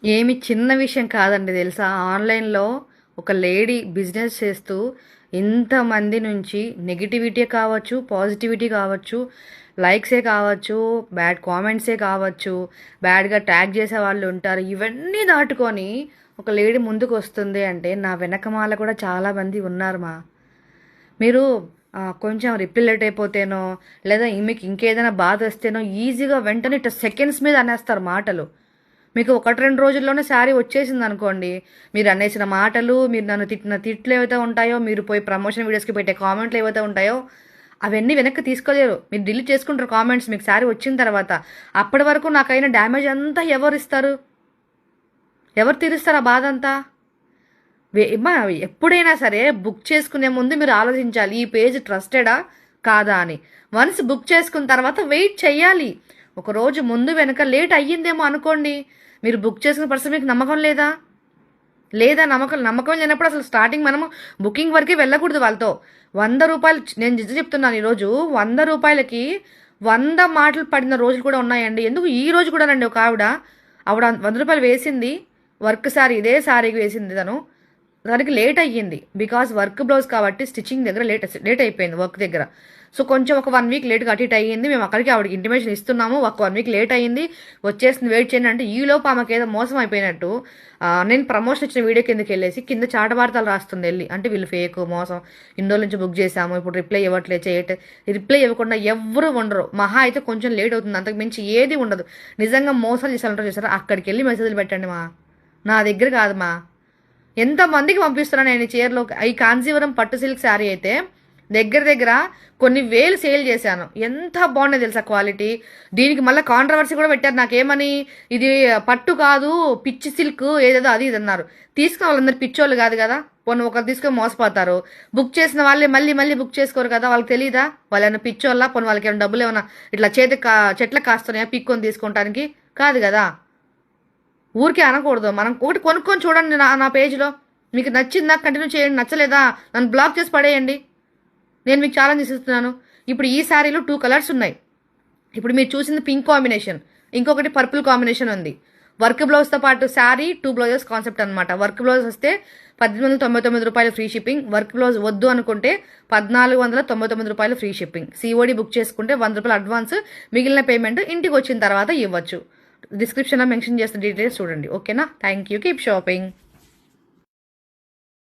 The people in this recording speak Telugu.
ఏమి చిన్న విషయం కాదండి తెలుసా? ఆన్లైన్‌లో ఒక లేడీ బిజినెస్ చేస్తూ ఇంతమంది నుంచి నెగటివిటీ కావచ్చు, పాజిటివిటీ కావచ్చు, లైక్సే కావచ్చు, బ్యాడ్ కామెంట్సే కావచ్చు, బ్యాడ్‌గా ట్యాగ్ చేసేవాళ్ళు ఉంటారు. ఇవన్నీ దాటుకొని ఒక లేడీ ముందుకొస్తుంది అంటే నా వెనకమాల కూడా చాలామంది ఉన్నారు మీరు కొంచెం రిప్లై లేట్ అయిపోతేనో, లేదా మీకు ఇంకేదైనా బాధ వస్తేనో ఈజీగా వెంటనే ఇట్లా సెకండ్స్ మీద అనేస్తారు మాటలు. మీకు 1, 2 రోజుల్లోనే శారీ వచ్చేసింది అనుకోండి. మీరు అనేసిన మాటలు, మీరు నన్ను తిట్టిన తిట్లు ఏవైతే ఉంటాయో, మీరు పోయి ప్రమోషన్ వీడియోస్‌కి పెట్టే కామెంట్లు ఏవైతే ఉంటాయో, అవన్నీ వెనక్కి తీసుకోలేరు. మీరు డిలీట్ చేసుకుంటారు కామెంట్స్ మీకు శారీ వచ్చిన తర్వాత. అప్పటి వరకు నాకైన డ్యామేజ్ అంతా ఎవరిస్తారు? ఎవరు తీరుస్తారు ఆ బాధ అంతా? ఎప్పుడైనా సరే బుక్ చేసుకునే ముందు మీరు ఆలోచించాలి ఈ పేజ్ ట్రస్టెడా కాదా అని. వన్స్ బుక్ చేసుకున్న తర్వాత వెయిట్ చేయాలి. ఒక రోజు ముందు వెనక లేట్ అయ్యిందేమో అనుకోండి, మీరు బుక్ చేసుకున్న పర్సన్ మీకు నమ్మకం లేదా? నమ్మకం లేనప్పుడు అసలు స్టార్టింగ్ మనము బుకింగ్ వరకే వెళ్ళకూడదు వాళ్ళతో. 100 రూపాయలు, నేను నిజం చెప్తున్నాను, ఈరోజు 100 రూపాయలకి 100 మాటలు పడిన రోజులు కూడా ఉన్నాయండి. ఎందుకు ఈ రోజు కూడా నండి, ఒక ఆవిడ 100 రూపాయలు వేసింది వర్క్ శారీ, ఇదే శారీకి వేసింది తను. దానికి లేట్ అయ్యింది బికాస్ వర్క్ బ్లౌజ్ కాబట్టి స్టిచ్చింగ్ దగ్గర లేట్ అయిపోయింది వర్క్ దగ్గర. సో కొంచెం ఒక 1 వీక్ లేట్గా అటు ఇటు అయ్యింది. మేము అక్కడికి ఆవిడకి ఇంటిమేషన్ ఇస్తున్నాము, ఒక 1 వీక్ లేట్ అయ్యింది, వచ్చేసింది, వెయిట్ చేయండి అంటే ఈలోపు ఆమెకి ఏదో మోసం అయిపోయినట్టు నేను ప్రమోషన్ ఇచ్చిన వీడియో కిందకి వెళ్ళేసి కింద చాటవార్తలు రాస్తుంది వెళ్ళి. అంటే వీళ్ళు ఫేక్, మోసం, ఇన్ని రోజుల నుంచి బుక్ చేశాము, ఇప్పుడు రిప్లై ఇవ్వట్లేదు, రిప్లై ఇవ్వకుండా ఎవరు ఉండరు. మహా అయితే కొంచెం లేట్ అవుతుంది, అంతకు మించి ఏది ఉండదు. నిజంగా మోసాలు చేశారంటారు చూసారా, అక్కడికి వెళ్ళి మెసేజ్లు పెట్టండి నా దగ్గర కాదు ఎంతమందికి పంపిస్తున్నాను నేను ఈ చీరలో. ఈ కాంజీవరం పట్టు సిల్క్ శారీ అయితే దగ్గర కొన్ని వేలు సేల్ చేశాను. ఎంత బాగున్నాయి తెలుసా క్వాలిటీ. దీనికి మళ్ళీ కాంట్రవర్సీ కూడా పెట్టారు నాకేమని, ఇది పట్టు కాదు పిచ్చి సిల్క్ ఏదేదో అది ఇది అన్నారు. తీసుకున్న వాళ్ళందరూ పిచ్చోళ్ళు కాదు కదా, పోనీ ఒకరు తీసుకొని మోసపోతారు. బుక్ చేసిన వాళ్ళే మళ్ళీ బుక్ చేసుకోరు కదా, వాళ్ళకి తెలియదా వాళ్ళు ఏమైనా పిచ్చోళ్ళ, పోనీ వాళ్ళకి ఏమైనా డబ్బులు ఏమైనా ఇట్లా చెట్లకు కాస్తున్నాయా పిక్కొని తీసుకోవటానికి? కాదు కదా. ఊరికే అనకూడదు. మనం ఒకటి కొనుక్కొని చూడండి నా పేజ్లో, మీకు నచ్చిందా కంటిన్యూ చేయండి, నచ్చలేదా నన్ను బ్లాక్ చేసి పడేయండి. నేను మీకు ఛాలెంజ్ ఇస్తున్నాను. ఇప్పుడు ఈ శారీలో 2 కలర్స్ ఉన్నాయి. ఇప్పుడు మీరు చూసింది పింక్ కాంబినేషన్, ఇంకొకటి పర్పుల్ కాంబినేషన్ ఉంది. వర్క్ బ్లౌజ్తో పాటు శారీ 2 బ్లౌజెస్ కాన్సెప్ట్ అనమాట. వర్క్ బ్లౌజ్ వస్తే 1899 రూపాయలు ఫ్రీ షిప్పింగ్. వర్క్ బ్లౌజ్ వద్దు అనుకుంటే 1499 రూపాయలు ఫ్రీ షిప్పింగ్. సిఓడి బుక్ చేసుకుంటే 100 రూపాయలు అడ్వాన్స్, మిగిలిన పేమెంట్ ఇంటికి వచ్చిన తర్వాత ఇవ్వచ్చు. డిస్క్రిప్షన్లో మెన్షన్ చేసిన డీటెయిల్స్ చూడండి. ఓకేనా? Thank you. Keep shopping.